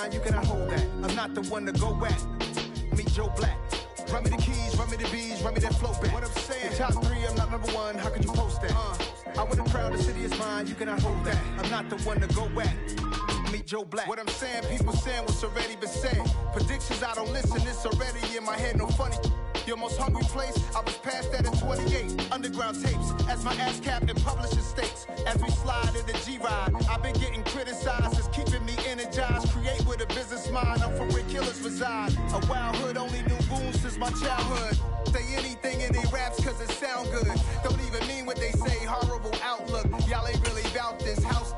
mine, you cannot hold that. I'm not the one to go at. Meet Joe Black. Run me the keys, run me the bees, run me that flow back. What I'm saying, top 3, I'm not number 1, how could you post that? I would have crowned the city is mine, you cannot hold that. I'm not the one to go at. Meet Joe Black. What I'm saying, people saying what's already been said. Predictions, I don't listen, it's already in my head, no funny. Your most hungry place, I was past that in 28. Underground tapes, as my ass cap in publishing states. As we slide in the G-Ride, I've been getting criticized, it's keeping me energized. Create with a business mind, I'm from where killers reside. A wild hood, only knew goons since my childhood. Say anything in they raps cause it sound good. Don't even mean what they say, horrible outlook. Y'all ain't really about this house.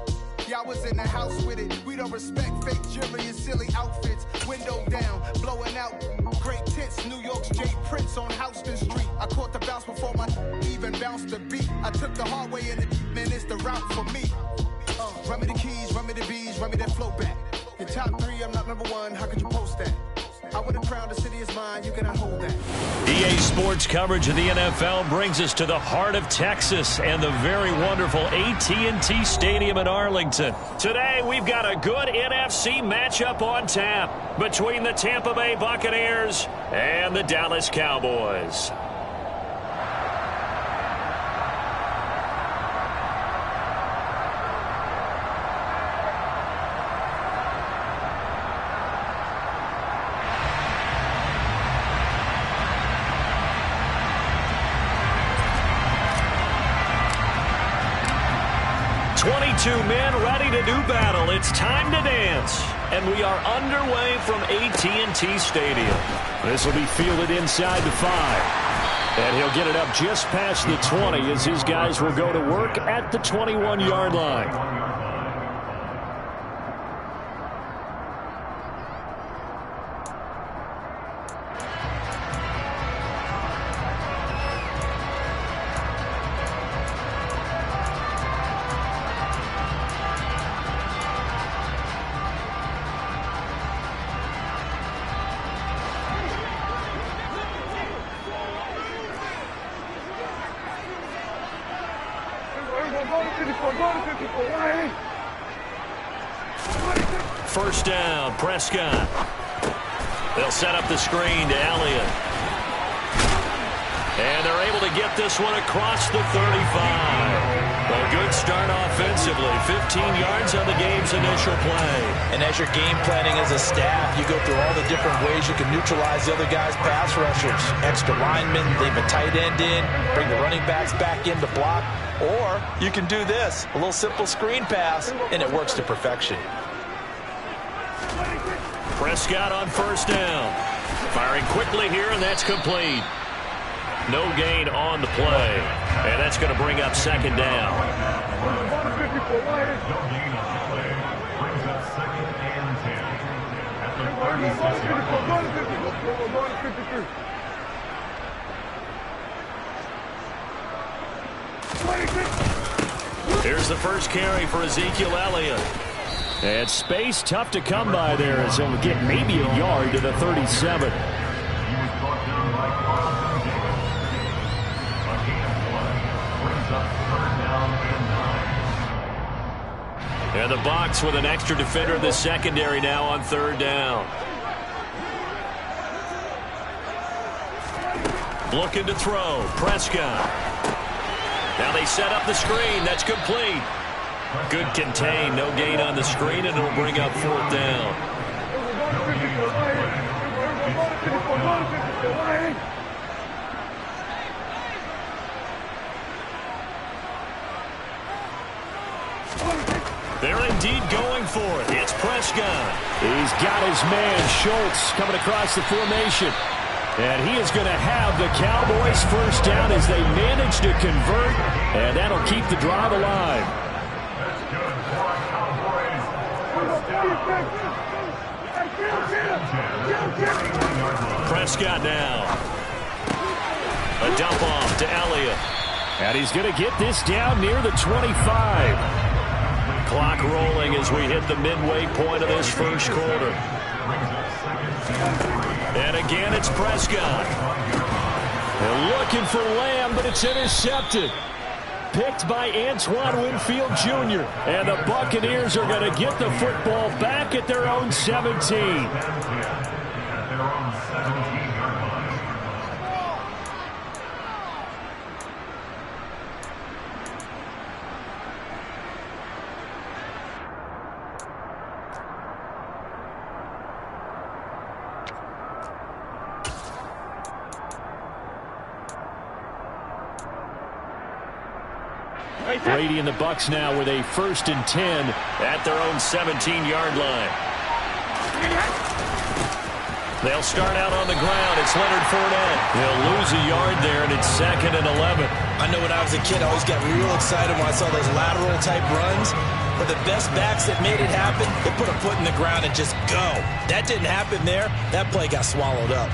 Y'all was in the house with it. We don't respect fake jewelry and silly outfits. Window down, blowing out great tits. New York's J. Prince on Houston Street. I caught the bounce before my even bounced the beat. I took the hard way in it, man, it's the route for me. Run me the keys, run me the bees, run me that flow back. Your top 3, I'm not number 1, how could you post that? I would have crowned the city is mine, you cannot hold that. EA Sports coverage of the NFL brings us to the heart of Texas and the very wonderful AT&T Stadium in Arlington. Today, we've got a good NFC matchup on tap between the Tampa Bay Buccaneers and the Dallas Cowboys. Two men ready to do battle. It's time to dance. And we are underway from AT&T Stadium. This will be fielded inside the 5. And he'll get it up just past the 20 as his guys will go to work at the 21-yard line. First down, Prescott. They'll set up the screen to Elliott. And they're able to get this one across the 35. A good start offensively. 15 yards on the game's initial play. And as you're game planning as a staff, you go through all the different ways you can neutralize the other guy's pass rushers. Extra linemen, leave a tight end in, bring the running backs back in to block. Or you can do this, a little simple screen pass, and it works to perfection. Prescott on first down. Firing quickly here, and that's complete. No gain on the play. And that's going to bring up second down. No gain on the play. Brings up second and 10. At the 36-yard line. Here's the first carry for Ezekiel Elliott. And space tough to come by there as he'll get maybe a yard to the 37. And the Bucs with an extra defender in the secondary now on third down. Looking to throw. Prescott. Now they set up the screen. That's complete. Good contain. No gain on the screen, and it'll bring up fourth down. They're indeed going for it. It's Prescott. He's got his man, Schultz, coming across the formation. And he is going to have the Cowboys first down as they manage to convert. And that'll keep the drive alive. That's good for our Cowboys. Prescott now. A dump off to Elliott. And he's going to get this down near the 25. Clock rolling as we hit the midway point of this first quarter. And again, it's Prescott. They're looking for Lamb, but it's intercepted. picked by Antoine Winfield Jr. And the Buccaneers are going to get the football back at their own 17. At their own 17-yard line. Brady and the Bucs now with a 1st and 10 at their own 17-yard line. They'll start out on the ground. It's Leonard Fournette. He'll lose a yard there, and it's 2nd and 11. I know when I was a kid, I always got real excited when I saw those lateral-type runs. But the best backs that made it happen, they put a foot in the ground and just go. That didn't happen there. That play got swallowed up.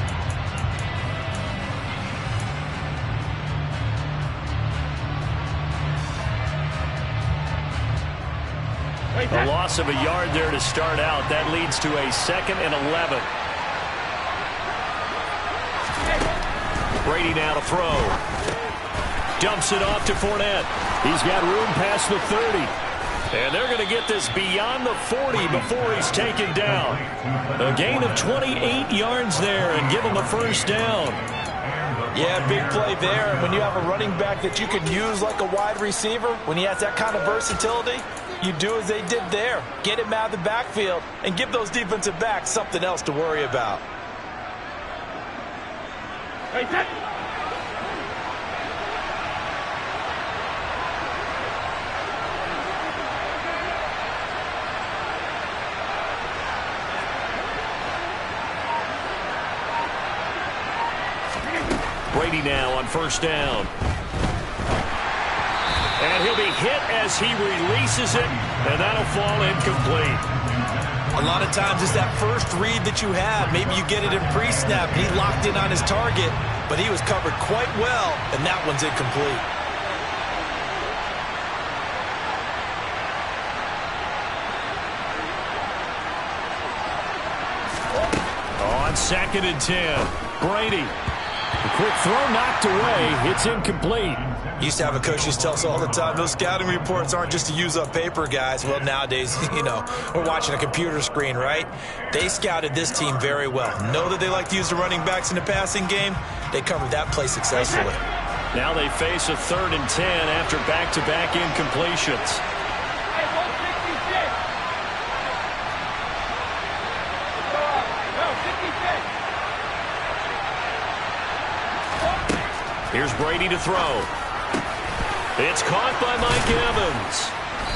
A loss of a yard there to start out. That leads to a 2nd and 11. Brady now to throw. Dumps it off to Fournette. He's got room past the 30. And they're going to get this beyond the 40 before he's taken down. A gain of 28 yards there and give him a 1st down. Yeah, big play there. And when you have a running back that you can use like a wide receiver, when he has that kind of versatility, you do as they did there. Get him out of the backfield and give those defensive backs something else to worry about. Brady now on 1st down. And he'll be hit as he releases it, and that'll fall incomplete. A lot of times it's that first read that you have. Maybe you get it in pre-snap, and he locked in on his target, but he was covered quite well, and that one's incomplete. On 2nd and 10, Brady. A quick throw knocked away. It's incomplete. Used to have a coach who tells us all the time, those scouting reports aren't just to use up paper, guys. Well, nowadays, we're watching a computer screen, right? They scouted this team very well. Know that they like to use the running backs in the passing game. They covered that play successfully. Now they face a 3rd and 10 after back-to-back incompletions. Here's Brady to throw. It's caught by Mike Evans.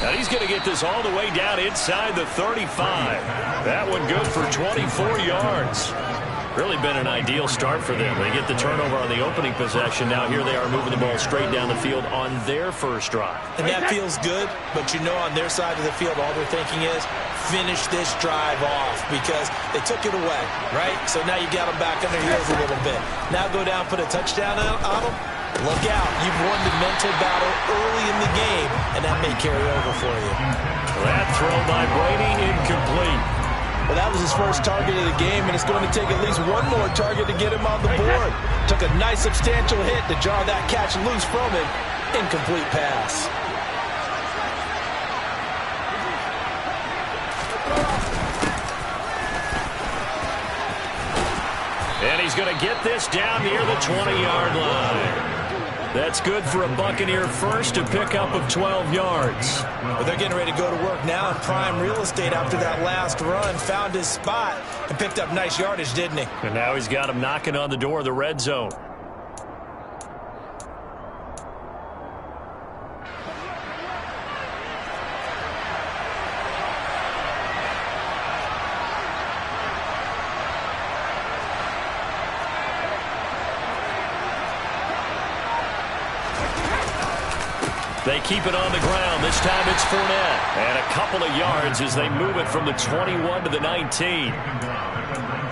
And he's going to get this all the way down inside the 35. That one good for 24 yards. Really been an ideal start for them. They get the turnover on the opening possession. Now here they are moving the ball straight down the field on their first drive. And that feels good, but on their side of the field, all they're thinking is finish this drive off because they took it away, right? So now you got them back on their heels a little bit. Now go down, put a touchdown on them. Look out. You've won the mental battle early in the game, and that may carry over for you. That throw by Brady incomplete. Well, that was his first target of the game, and it's going to take at least one more target to get him on the board. Took a nice substantial hit to jar that catch loose from him. Incomplete pass. And he's going to get this down near the 20-yard line. That's good for a Buccaneer first, to pick up of 12 yards. But they're getting ready to go to work now in prime real estate after that last run. Found his spot and picked up nice yardage, didn't he? And now he's got him knocking on the door of the red zone. They keep it on the ground. This time it's Fournette. And a couple of yards as they move it from the 21 to the 19.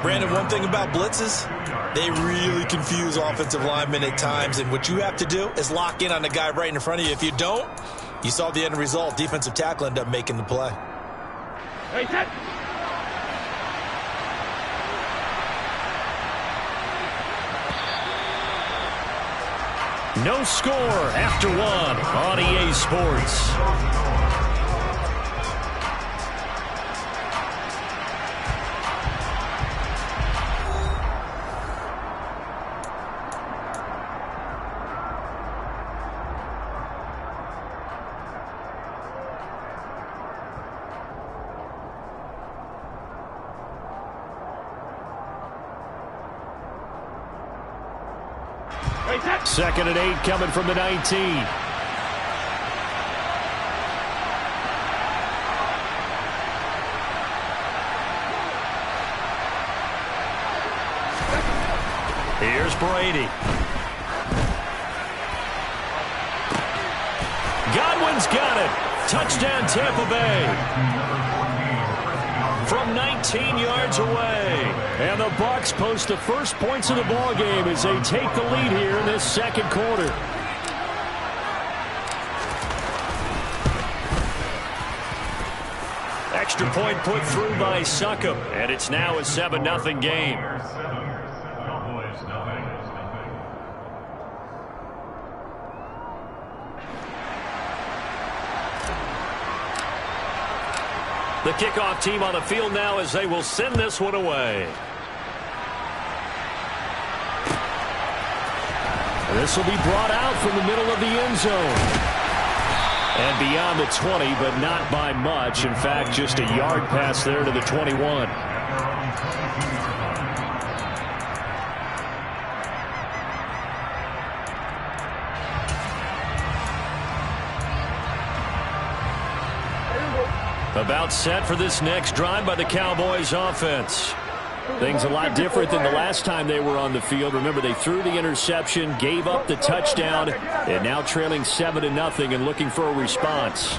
Brandon, one thing about blitzes, they really confuse offensive linemen at times. And what you have to do is lock in on the guy right in front of you. If you don't, you saw the end result. Defensive tackle ended up making the play. Hey, set. No score after one on EA Sports. Second and 8 coming from the 19. Here's Brady. Godwin's got it. Touchdown Tampa Bay. From 19 yards away. And the Bucs post the first points of the ball game as they take the lead here in this second quarter. Extra point put through by Succop, and it's now a 7-0 game. The kickoff team on the field now as they will send this one away. This will be brought out from the middle of the end zone. And beyond the 20, but not by much. In fact, just a yard pass there to the 21. About set for this next drive by the Cowboys offense. Things a lot different than the last time they were on the field. Remember, they threw the interception, gave up the touchdown, and now trailing 7-0 and looking for a response.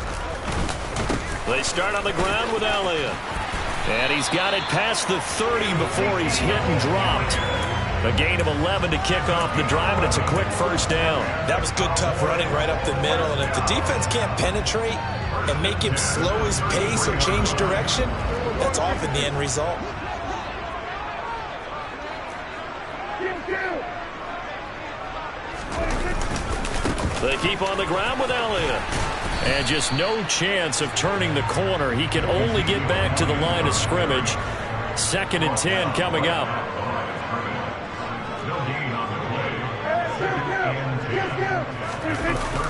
They start on the ground with Elliott. And he's got it past the 30 before he's hit and dropped. A gain of 11 to kick off the drive, and it's a quick first down. That was good, tough running right up the middle. And if the defense can't penetrate and make him slow his pace or change direction, that's often the end result. They keep on the ground with Elliott. And just no chance of turning the corner. He can only get back to the line of scrimmage. 2nd and 10 coming up.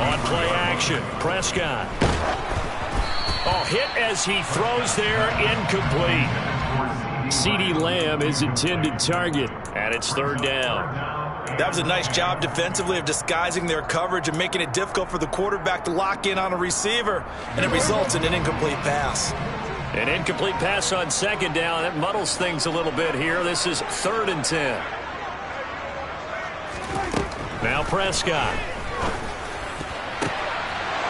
On play action, Prescott. Oh, hit as he throws there, incomplete. CeeDee Lamb, his intended target, and it's 3rd down. That was a nice job defensively of disguising their coverage and making it difficult for the quarterback to lock in on a receiver, and it results in an incomplete pass. An incomplete pass on 2nd down. That muddles things a little bit here. This is 3rd and 10. Now Prescott.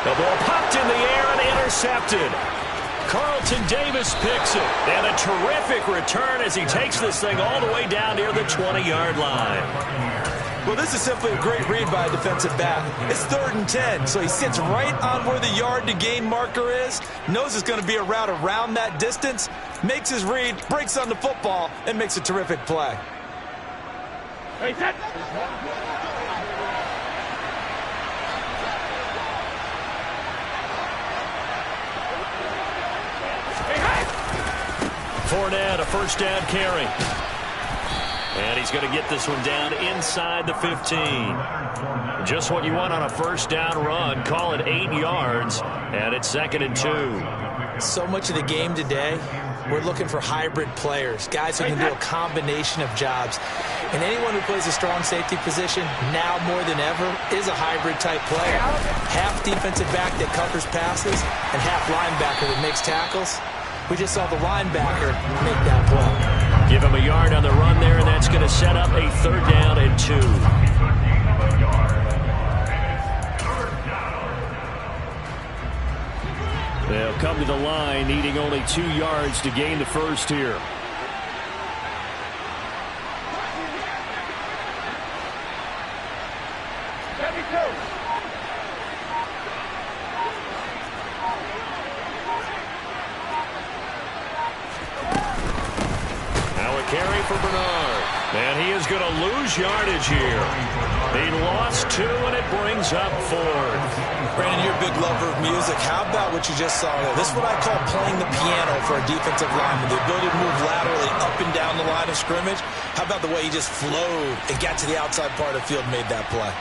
The ball popped in the air and intercepted. Carlton Davis picks it. And a terrific return as he takes this thing all the way down near the 20-yard line. Well, this is simply a great read by a defensive back. It's 3rd and 10, so he sits right on where the yard-to-gain marker is, knows it's going to be a route around that distance, makes his read, breaks on the football, and makes a terrific play. Hey, set. Fournette, a 1st down carry. And he's going to get this one down inside the 15. Just what you want on a 1st down run. Call it 8 yards, and it's 2nd and 2. So much of the game today, we're looking for hybrid players, guys who can do a combination of jobs. And anyone who plays a strong safety position, now more than ever, is a hybrid-type player. Half defensive back that covers passes, and half linebacker that makes tackles. We just saw the linebacker make that play. Give him a yard on the run there, and that's going to set up a 3rd down and 2. They'll come to the line, needing only 2 yards to gain the first here. Now a carry for Bernard. And he is going to lose yardage here. He lost 2, and it brings up 4. Brandon, you're a big lover of music. How about what you just saw there? This is what I call playing the piano for a defensive lineman. The ability to move laterally up and down the line of scrimmage. How about the way he just flowed and got to the outside part of the field and made that play?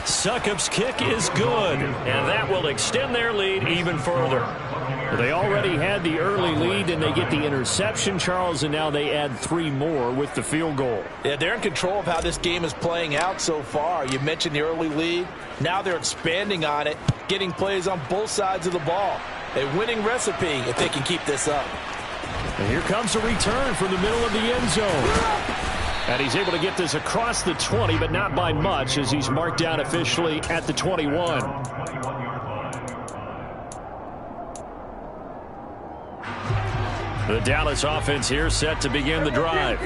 Succop's kick is good, and that will extend their lead even further. They already had the early lead, and they get the interception, Charles, and now they add 3 more with the field goal. Yeah, they're in control of how this game is playing out so far. You mentioned the early lead. Now they're expanding on it, getting plays on both sides of the ball. A winning recipe if they can keep this up. And here comes a return from the middle of the end zone. And he's able to get this across the 20, but not by much, as he's marked down officially at the 21. The Dallas offense here set to begin the drive.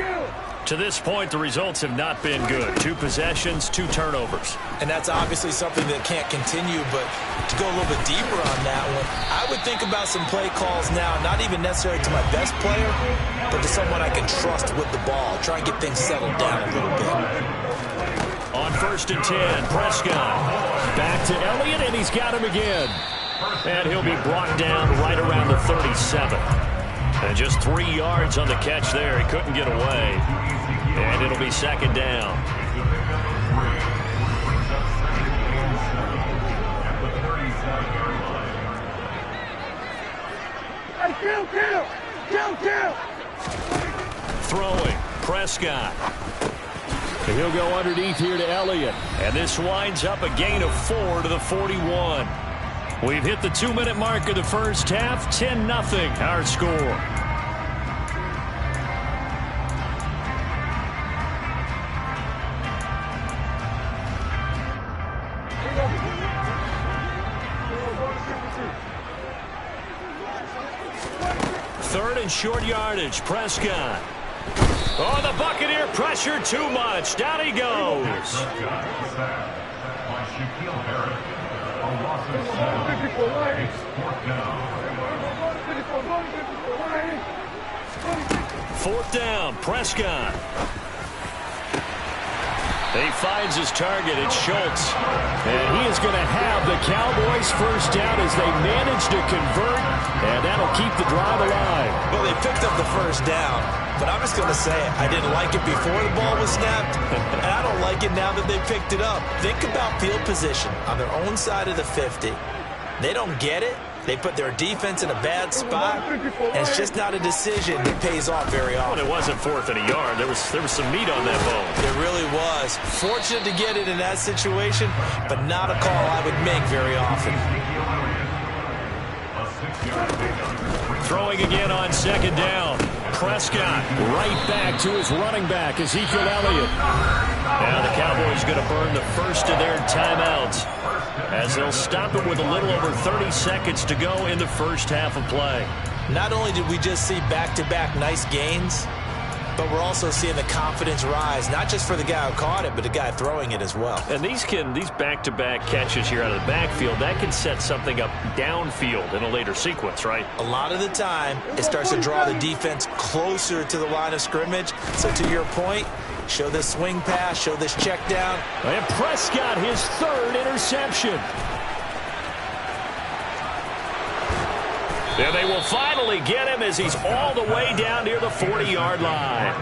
To this point, the results have not been good. 2 possessions, 2 turnovers. And that's obviously something that can't continue, but to go a little bit deeper on that one, I would think about some play calls now, not even necessarily to my best player, but to someone I can trust with the ball. Try and get things settled down a little bit. On 1st and 10, Prescott. Back to Elliott, and he's got him again. And he'll be brought down right around the 37. And just 3 yards on the catch there. He couldn't get away. And it'll be 2nd down. Throwing. Prescott. He'll go underneath here to Elliott. And this winds up a gain of 4 to the 41. We've hit the 2-minute mark of the first half. 10-0 our score. Third and short yardage. Prescott. Oh, the Buccaneer pressure too much. Down he goes. Fourth down, Prescott. He finds his target. It's Schultz. And he is going to have the Cowboys first down as they manage to convert. And that'll keep the drive alive. Well, they picked up the first down. But I'm just going to say I didn't like it before the ball was snapped. And I don't like it now that they picked it up. Think about field position on their own side of the 50. They don't get it. They put their defense in a bad spot, and it's just not a decision that pays off very often. Well, it wasn't 4th and a yard. There was some meat on that bone. It really was. Fortunate to get it in that situation, but not a call I would make very often. Throwing again on 2nd down. Prescott right back to his running back, Ezekiel Elliott. Now the Cowboys going to burn the first of their timeouts, as they'll stop it with a little over 30 seconds to go in the first half of play. Not only did we just see back-to-back nice gains, but we're also seeing the confidence rise, not just for the guy who caught it, but the guy throwing it as well. And these back-to-back catches here out of the backfield, that can set something up downfield in a later sequence, right? A lot of the time, it starts to draw the defense closer to the line of scrimmage. So to your point, show this swing pass, show this check down. And Prescott, his 3rd interception. And they will finally get him as he's all the way down near the 40-yard line.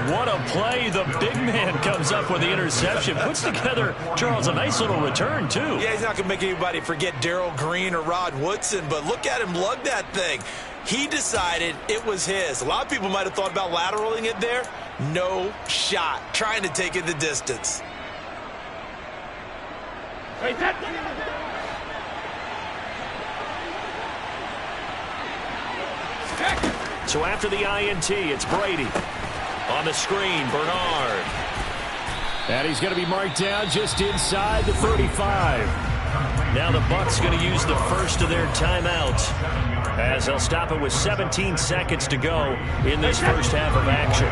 What a play. The big man comes up with the interception. Puts together, Charles, a nice little return, too. Yeah, he's not going to make anybody forget Darrell Green or Rod Woodson, but look at him lug that thing. He decided it was his. A lot of people might have thought about lateraling it there. No shot. Trying to take it the distance. Hey, So after the INT, it's Brady. On the screen, Bernard. And he's going to be marked down just inside the 35. Now the Bucs going to use the first of their timeouts, as they'll stop it with 17 seconds to go in this first half of action.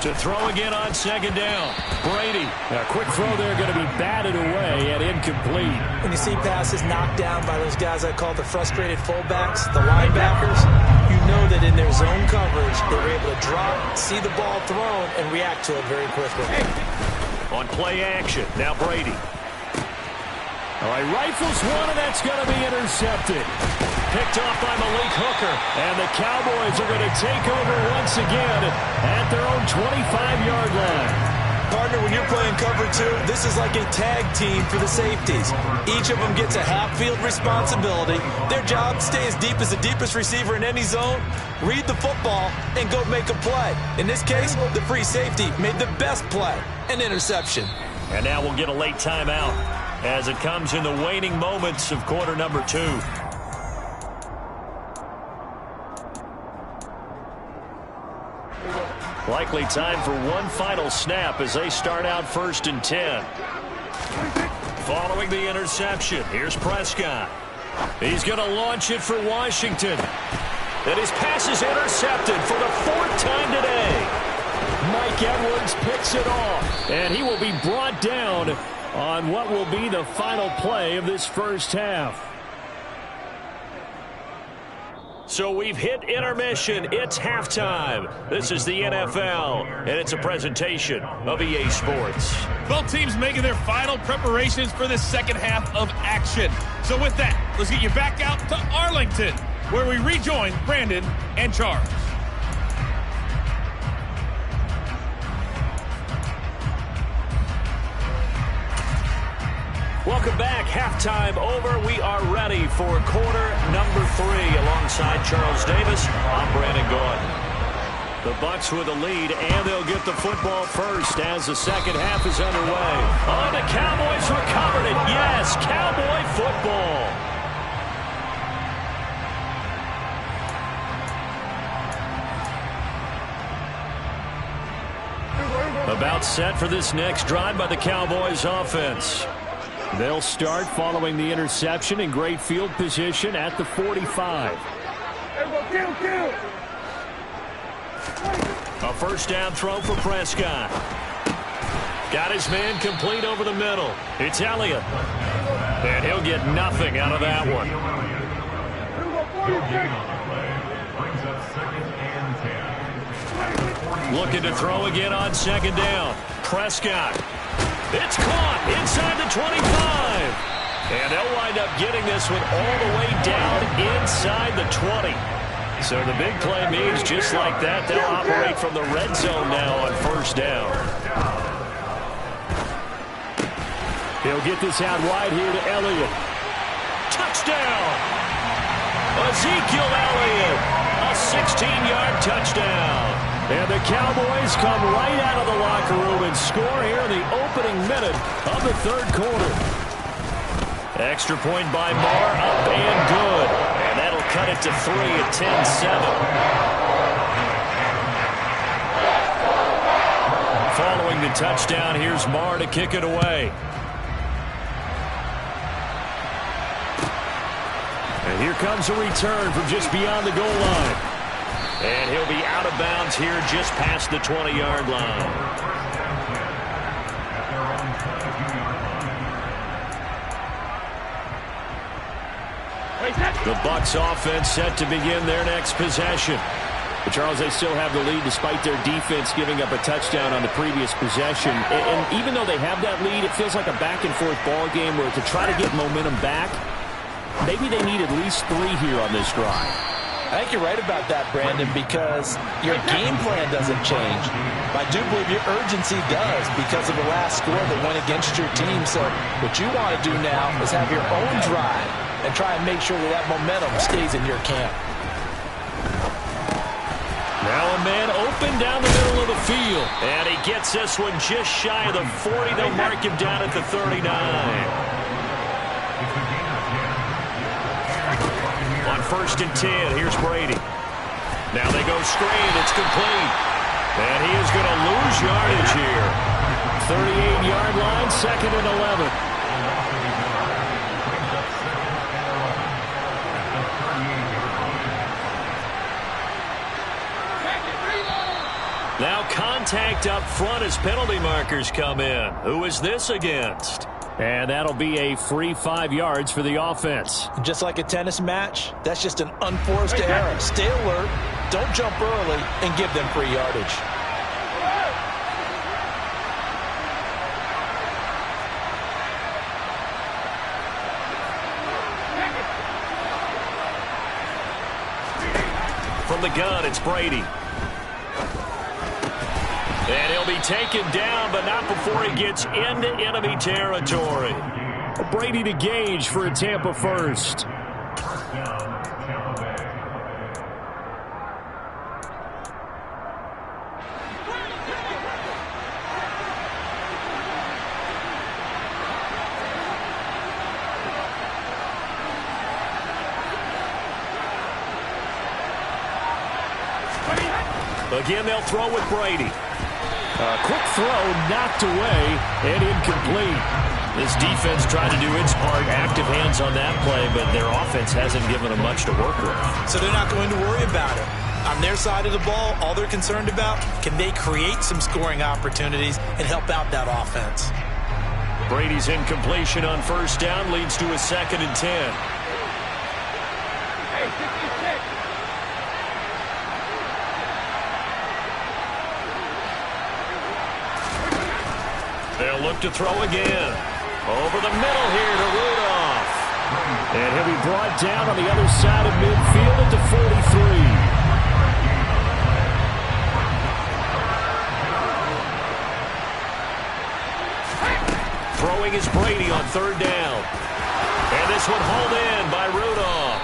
To To throw again on second down. Brady. A quick throw there going to be batted away and incomplete. When you see passes knocked down by those guys I call the frustrated fullbacks, the linebackers, you know that in their zone coverage, they were able to drop, see the ball thrown, and react to it very quickly. On play action, now Brady. All right, rifles one, and that's going to be intercepted. Picked off by Malik Hooker, and the Cowboys are going to take over once again at their own 25-yard line. Partner, when you're playing cover two, this is like a tag team for the safeties. Each of them gets a half-field responsibility. Their job, stay as deep as the deepest receiver in any zone, read the football, and go make a play. In this case, the free safety made the best play, an interception. And now we'll get a late timeout as it comes in the waning moments of quarter number 2. Likely time for one final snap as they start out 1st and 10. Following the interception, here's Prescott. He's going to launch it for Washington. And his pass is intercepted for the 4th time today. Mike Edwards picks it off, and he will be brought down on what will be the final play of this first half. So we've hit intermission. It's halftime. This is the NFL, and it's a presentation of EA Sports. Both teams making their final preparations for the second half of action. So with that, let's get you back out to Arlington, where we rejoin Brandon and Charles. Welcome back. Halftime over. We are ready for quarter number 3. Alongside Charles Davis, I'm Brandon Gordon. The Bucs with the lead, and they'll get the football first as the second half is underway. Oh, the Cowboys recovered it. Yes, Cowboy football. About set for this next drive by the Cowboys offense. They'll start following the interception in great field position at the 45. A first down throw for Prescott. Got his man complete over the middle. It's Elliott. And he'll get nothing out of that one. Looking to throw again on second down. Prescott. It's caught inside the 25. And they'll wind up getting this one all the way down inside the 20. So the big play means just like that, they'll operate from the red zone now on first down. He'll get this out wide here to Elliott. Touchdown! Ezekiel Elliott, a 16-yard touchdown. And the Cowboys come right out of the locker room and score here in the opening minute of the third quarter. Extra point by Moore, up and good. And that'll cut it to 3 at 10-7. Following the touchdown, here's Moore to kick it away. And here comes a return from just beyond the goal line. And he'll be out of bounds here just past the 20-yard line. The Bucs offense set to begin their next possession. But Charles, they still have the lead despite their defense giving up a touchdown on the previous possession. And even though they have that lead, it feels like a back-and-forth ball game where to try to get momentum back, maybe they need at least 3 here on this drive. I think you're right about that, Brandon, because your game plan doesn't change. I do believe your urgency does because of the last score that went against your team. So what you want to do now is have your own drive and try and make sure that that momentum stays in your camp. Now a man open down the middle of the field. And he gets this one just shy of the 40. They'll mark him down at the 39. On 1st and 10, here's Brady. Now they go screen. It's complete. And he is going to lose yardage here. 38-yard line, 2nd and 11. Now contact up front as penalty markers come in. Who is this against? And that'll be a free 5 yards for the offense. Just like a tennis match, that's just an unforced error. Stay alert, don't jump early, and give them free yardage. From the gun, it's Brady. And he'll be taken down, but not before he gets into enemy territory. Brady to gauge for a Tampa first. First down, Tampa Bay. Again, they'll throw with Brady. A quick throw knocked away and incomplete. This defense tried to do its part, active hands on that play, but their offense hasn't given them much to work with. So they're not going to worry about it. On their side of the ball, all they're concerned about, can they create some scoring opportunities and help out that offense? Brady's incompletion on first down leads to a 2nd and 10. They'll look to throw again. Over the middle here to Rudolph. And he'll be brought down on the other side of midfield at the 43. Throwing is Brady on 3rd down. And this one hauled in by Rudolph.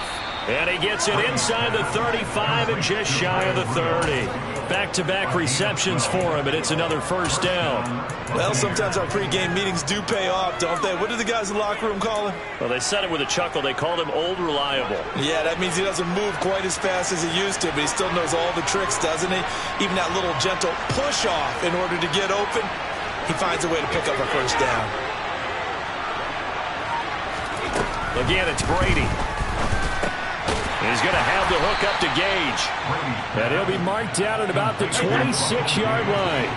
And he gets it inside the 35 and just shy of the 30. Back-to-back receptions for him, and it's another first down. Well, sometimes our pregame meetings do pay off, don't they? What do the guys in the locker room call him? Well, they said it with a chuckle. They called him Old Reliable. Yeah, that means he doesn't move quite as fast as he used to, but he still knows all the tricks, doesn't he? Even that little gentle push-off in order to get open, he finds a way to pick up a first down. Again, it's Brady. He's going to have the hook up to Gage. And he'll be marked down at about the 26-yard line.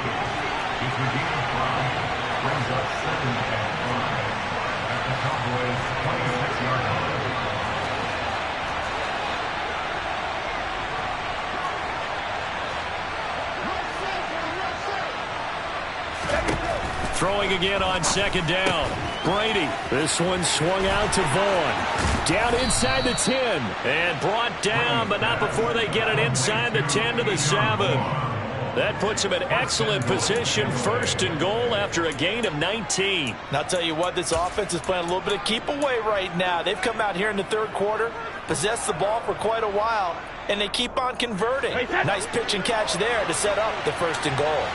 Brings up 2nd and 5 at the Cowboys' 26-yard line. Throwing again on 2nd down. Brady. This one swung out to Vaughn. Down inside the 10. And brought down, but not before they get it inside the 10 to the 7. That puts him in excellent position, 1st and goal after a gain of 19. And I'll tell you what, this offense is playing a little bit of keep away right now. They've come out here in the 3rd quarter, possessed the ball for quite a while, and they keep on converting. Nice pitch and catch there to set up the 1st and goal.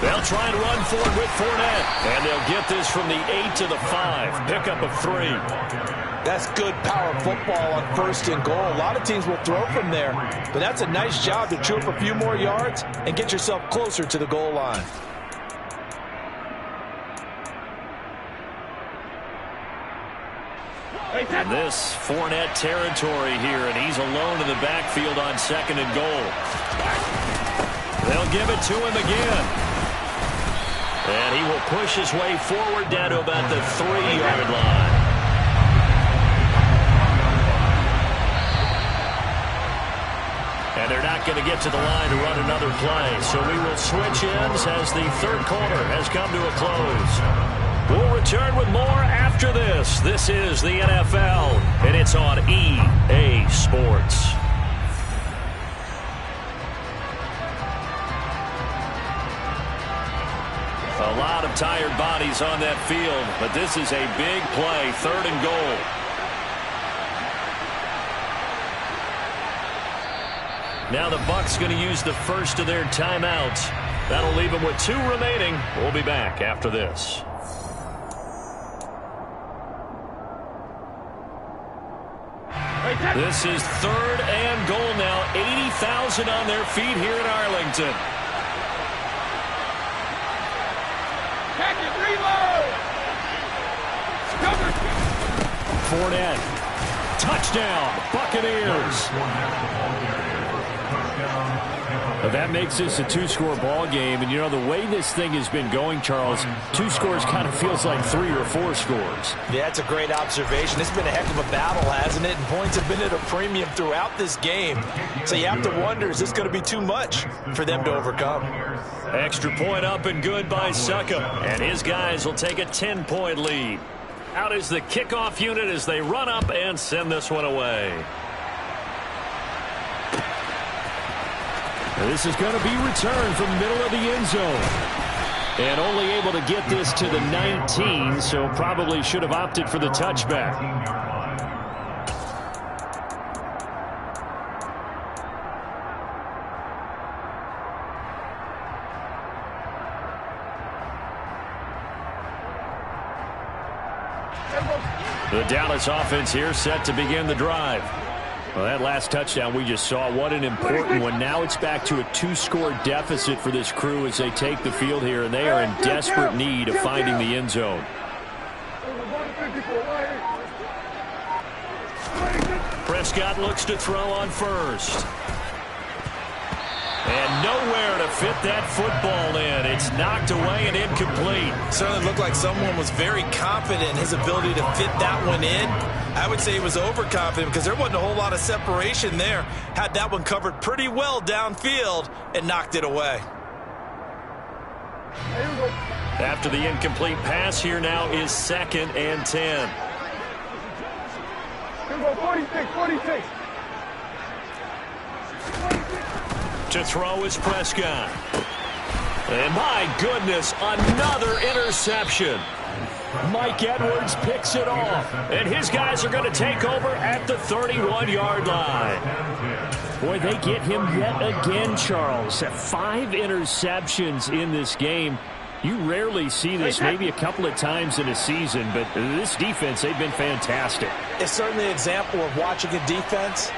They'll try and run for it with Fournette. And they'll get this from the 8 to the 5. Pickup of 3. That's good power football on 1st and goal. A lot of teams will throw from there. But that's a nice job to chew up a few more yards and get yourself closer to the goal line. And this Fournette territory here, and he's alone in the backfield on 2nd and goal. They'll give it to him again. And he will push his way forward down to about the 3-yard line. And they're not going to get to the line to run another play. So we will switch ends as the 3rd quarter has come to a close. We'll return with more after this. This is the NFL, and it's on EA Sports. A lot of tired bodies on that field, but this is a big play, 3rd and goal. Now the Bucs going to use the first of their timeouts. That'll leave them with 2 remaining. We'll be back after this. This is 3rd and goal now. 80,000 on their feet here in Arlington. Pack it, reload! Cover! Fournette. Touchdown, Buccaneers. That makes this a two-score ball game. And, you know, the way this thing has been going, Charles, 2 scores kind of feels like 3 or 4 scores. Yeah, that's a great observation. It's been a heck of a battle, hasn't it? And points have been at a premium throughout this game. So you have to wonder, is this going to be too much for them to overcome? Extra point up and good by Succop. And his guys will take a 10-point lead. Out is the kickoff unit as they run up and send this one away. This is going to be returned from the middle of the end zone. And only able to get this to the 19, so probably should have opted for the touchback. The Dallas offense here set to begin the drive. Well, that last touchdown we just saw, what an important one. Now it's back to a 2-score deficit for this crew as they take the field here, and they are in desperate need of finding the end zone. Prescott looks to throw on first. And nowhere to fit that football in. It's knocked away and incomplete. Certainly looked like someone was very confident in his ability to fit that one in. I would say he was overconfident because there wasn't a whole lot of separation there. Had that one covered pretty well downfield and knocked it away. After the incomplete pass, here now is 2nd and 10. 46. To throw is Prescott. And my goodness, another interception. Mike Edwards picks it off. And his guys are going to take over at the 31-yard line. Boy, they get him yet again, Charles. 5 interceptions in this game. You rarely see this, maybe a couple of times in a season, but this defense, they've been fantastic. It's certainly an example of watching a defense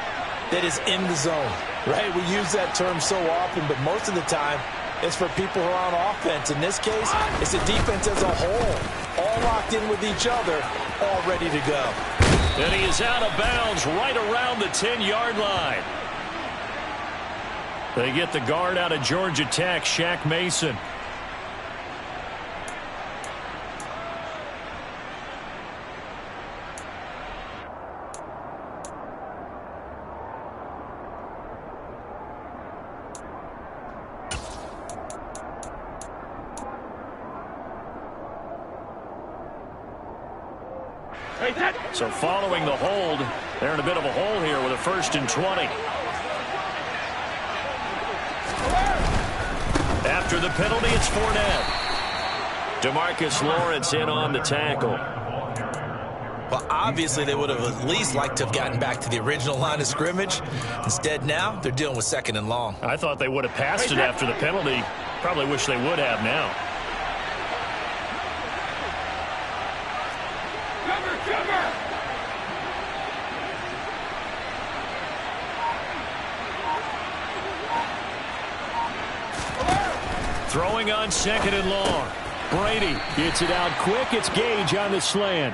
that is in the zone, right? We use that term so often, but most of the time it's for people who are on offense. In this case, it's a defense as a whole, all locked in with each other, all ready to go. And he is out of bounds right around the 10-yard line. They get the guard out of Georgia Tech, Shaq Mason. So following the hold, they're in a bit of a hole here with a 1st and 20. After the penalty, it's Fournette. DeMarcus Lawrence in on the tackle. Well, obviously they would have at least liked to have gotten back to the original line of scrimmage. Instead, now they're dealing with 2nd and long. I thought they would have passed it after the penalty. Probably wish they would have now. Throwing on 2nd and long. Brady gets it out quick. It's Gage on the slant.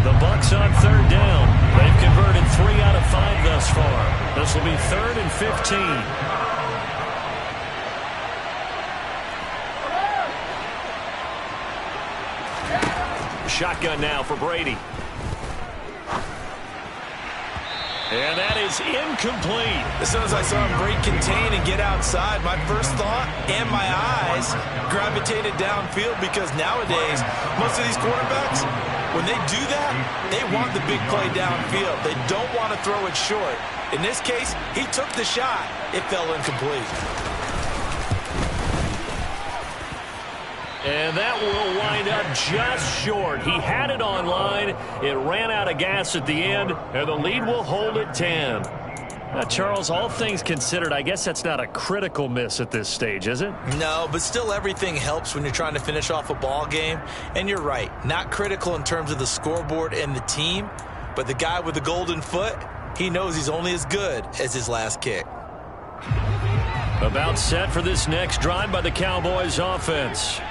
The Bucs on 3rd down. They've converted 3 out of 5 thus far. This will be 3rd and 15. Shotgun now for Brady. And that is incomplete. As soon as I saw him break contain and get outside, my first thought and my eyes gravitated downfield because nowadays, most of these quarterbacks, when they do that, they want the big play downfield. They don't want to throw it short. In this case, he took the shot. It fell incomplete. And that will wind up just short. He had it on line. It ran out of gas at the end, and the lead will hold at 10. Now, Charles, all things considered, I guess that's not a critical miss at this stage, is it? No, but still everything helps when you're trying to finish off a ball game. And you're right, not critical in terms of the scoreboard and the team, but the guy with the golden foot, he knows he's only as good as his last kick. About set for this next drive by the Cowboys offense.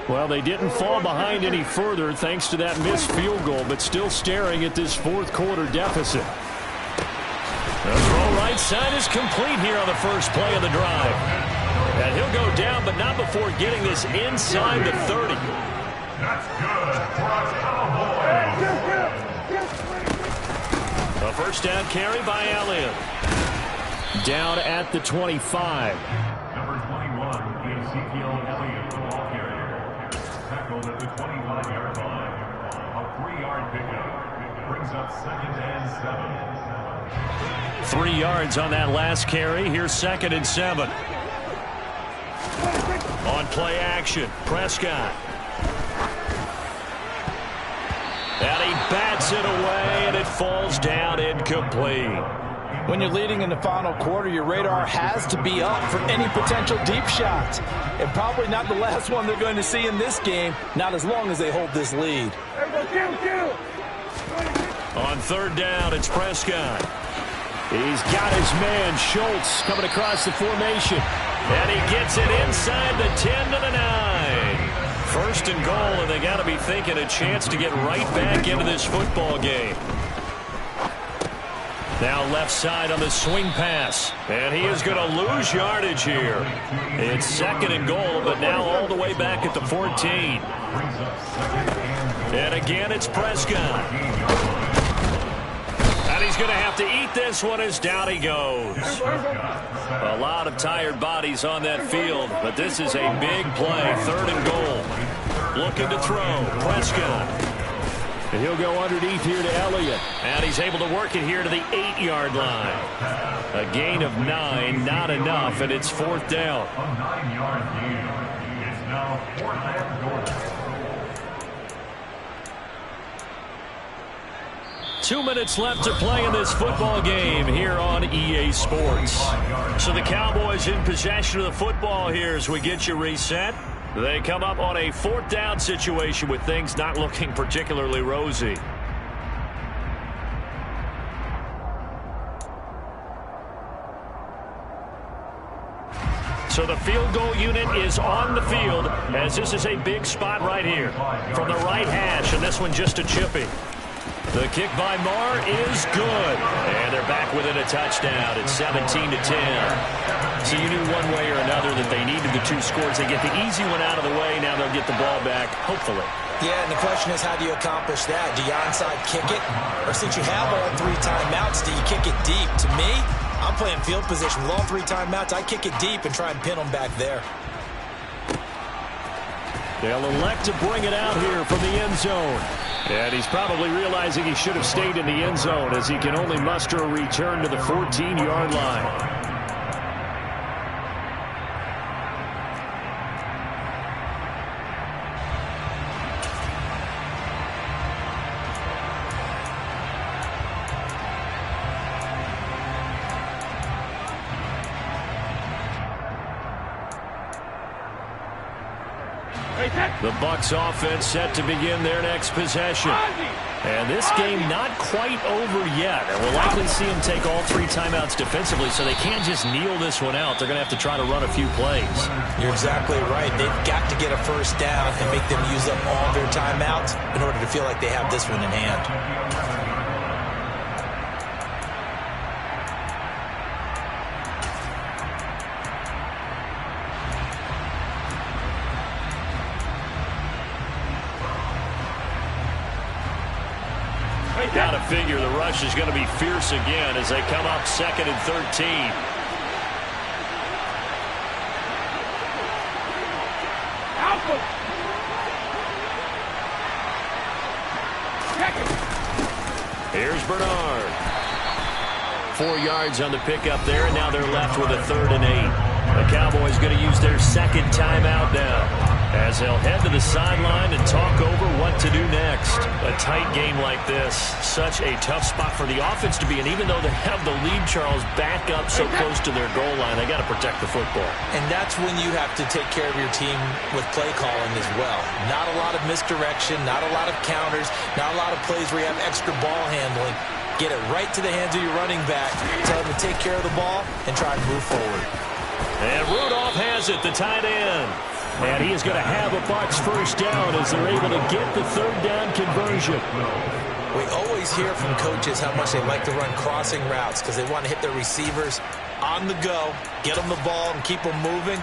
Well, they didn't fall behind any further thanks to that missed field goal, but still staring at this fourth quarter deficit. The throw right side is complete here on the first play of the drive. And he'll go down, but not before getting this inside the 30. That's good for a Cowboy. A first down carry by Elliott. Down at the 25. Number 21, Ezekiel Elliott, the ball carrier. Tackled at the 25-yard line. A 3-yard pickup brings up 2nd and 7. 3 yards on that last carry. Here's 2nd and 7. On play action, Prescott. And he bats it away, and it falls down incomplete. When you're leading in the final quarter, your radar has to be up for any potential deep shots. And probably not the last one they're going to see in this game, not as long as they hold this lead. On 3rd down, it's Prescott. He's got his man, Schultz, coming across the formation. And he gets it inside the 10 to the 9. 1st and goal, and they got to be thinking a chance to get right back into this football game. Now left side on the swing pass. And he is going to lose yardage here. It's 2nd and goal, but now all the way back at the 14. And again, it's Prescott. And he's going to have to eat this one as down he goes. A lot of tired bodies on that field, but this is a big play. 3rd and goal. Looking to throw. Prescott. And he'll go underneath here to Elliott. And he's able to work it here to the 8-yard line. A gain of 9, not enough, and it's 4th down. A 9-yard gain. It's now 4th and goal. 2 minutes left to play in this football game here on EA Sports. So the Cowboys in possession of the football here as we get you reset. They come up on a 4th down situation with things not looking particularly rosy. So the field goal unit is on the field as this is a big spot right here from the right hash, and this one just a chippy. The kick by Marr is good. And they're back within a touchdown. It's 17 to 10. So you knew one way or another that they needed the 2 scores. They get the easy one out of the way. Now they'll get the ball back, hopefully. Yeah, and the question is, how do you accomplish that? Do you onside kick it? Or since you have all 3 timeouts, do you kick it deep? To me, I'm playing field position. With all 3 timeouts, I kick it deep and try and pin them back there. They'll elect to bring it out here from the end zone. And he's probably realizing he should have stayed in the end zone as he can only muster a return to the 14-yard line. The Bucs offense set to begin their next possession. And this game not quite over yet. And we'll likely see them take all 3 timeouts defensively, so they can't just kneel this one out. They're going to have to try to run a few plays. You're exactly right. They've got to get a first down and make them use up all their timeouts in order to feel like they have this one in hand. Got to figure the rush is going to be fierce again as they come up 2nd and 13. Here's Bernard. 4 yards on the pickup there, and now they're left with a 3rd and 8. The Cowboys going to use their 2nd timeout now as they'll head to the sideline and talk over what to do next. A tight game like this, such a tough spot for the offense to be in. Even though they have the lead, Charles, back up so close to their goal line, they got to protect the football. And that's when you have to take care of your team with play calling as well. Not a lot of misdirection, not a lot of counters, not a lot of plays where you have extra ball handling. Get it right to the hands of your running back, tell him to take care of the ball, and try and move forward. And Rudolph has it, the tight end. And he is going to have a Bucs first down as they're able to get the third down conversion. We always hear from coaches how much they like to run crossing routes because they want to hit their receivers on the go, get them the ball, and keep them moving.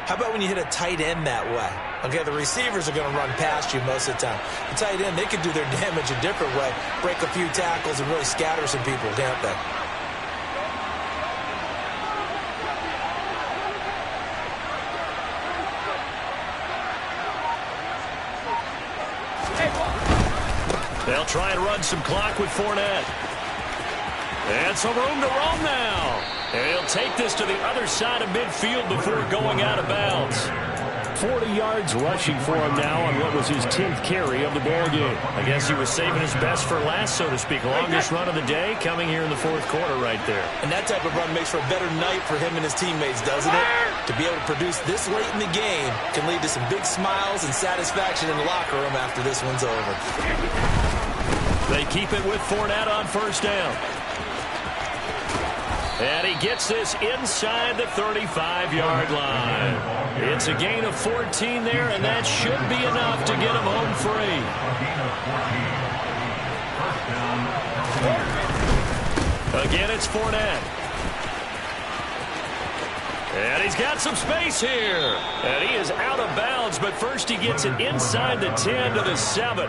How about when you hit a tight end that way? Okay, the receivers are going to run past you most of the time. The tight end, they can do their damage a different way, break a few tackles and really scatter some people, can't they? They'll try and run some clock with Fournette. And some room to roam now. And he'll take this to the other side of midfield before going out of bounds. 40 yards rushing for him now on what was his 10th carry of the ballgame. I guess he was saving his best for last, so to speak. Longest run of the day coming here in the fourth quarter right there. And that type of run makes for a better night for him and his teammates, doesn't it? To be able to produce this late in the game can lead to some big smiles and satisfaction in the locker room after this one's over. They keep it with Fournette on first down. And he gets this inside the 35-yard line. It's a gain of 14 there, and that should be enough to get him home free. Again, it's Fournette. And he's got some space here. And he is out of bounds, but first he gets it inside the 10 to the 7.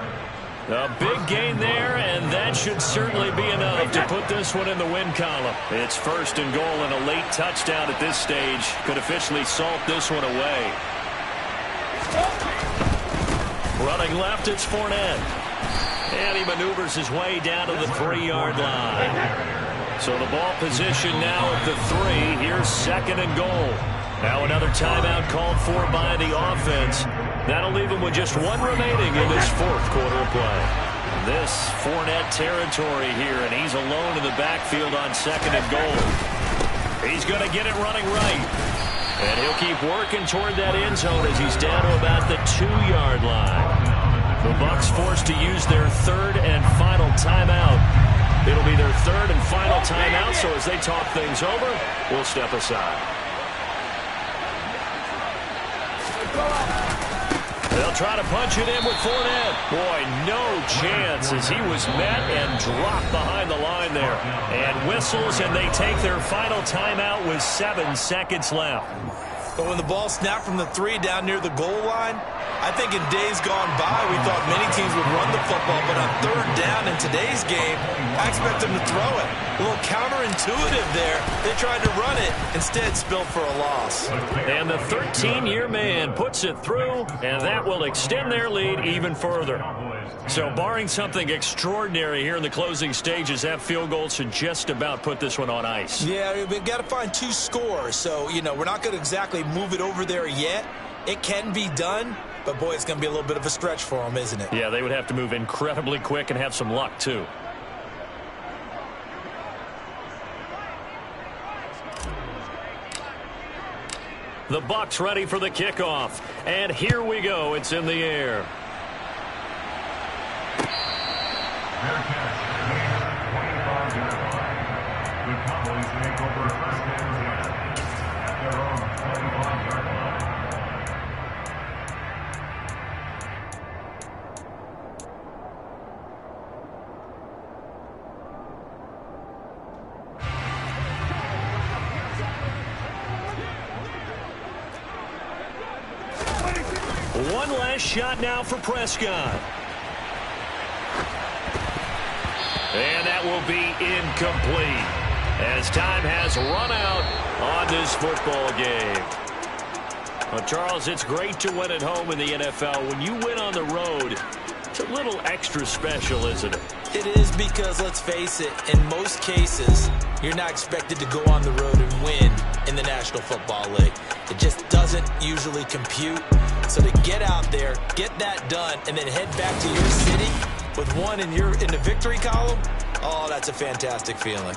A big gain there, and that should certainly be enough to put this one in the win column. It's first and goal, and a late touchdown at this stage could officially salt this one away. Running left, it's Fournette. And he maneuvers his way down to the 3-yard line. So the ball position now at the 3. Here's second and goal. Now another timeout called for by the offense. That'll leave him with just one remaining in this fourth quarter of play. This Fournette territory here, and he's alone in the backfield on second and goal. He's going to get it running right. And he'll keep working toward that end zone as he's down to about the 2-yard line. The Bucs forced to use their third and final timeout. It'll be their third and final timeout, so as they talk things over, we'll step aside. They'll try to punch it in with Fournette. Boy, no chance as he was met and dropped behind the line there. And whistles, and they take their final timeout with 7 seconds left. But when the ball snapped from the 3 down near the goal line, I think in days gone by, we thought many teams would run the football, but on third down in today's game, I expect them to throw it. A little counterintuitive there. They tried to run it, instead spilled for a loss. And the 13-year man puts it through, and that will extend their lead even further. So barring something extraordinary here in the closing stages, that field goal should just about put this one on ice. Yeah, we've got to find 2 scores. So, we're not going to exactly move it over there yet. It can be done, but boy, it's going to be a little bit of a stretch for them, isn't it? Yeah, they would have to move incredibly quick and have some luck, too. The Bucs ready for the kickoff. And here we go. It's in the air. Their catch, 25-yard line. The Cowboys take over first and 10 at their own 25-yard line. One last shot now for Prescott. And that will be incomplete as time has run out on this football game. Well, Charles, it's great to win at home in the NFL. When you win on the road, it's a little extra special, isn't it? It is because, let's face it, in most cases, you're not expected to go on the road and win in the National Football League. It just doesn't usually compute. So to get out there, get that done, and then head back to your city with one in the victory column, oh, that's a fantastic feeling.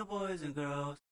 little boys and girls.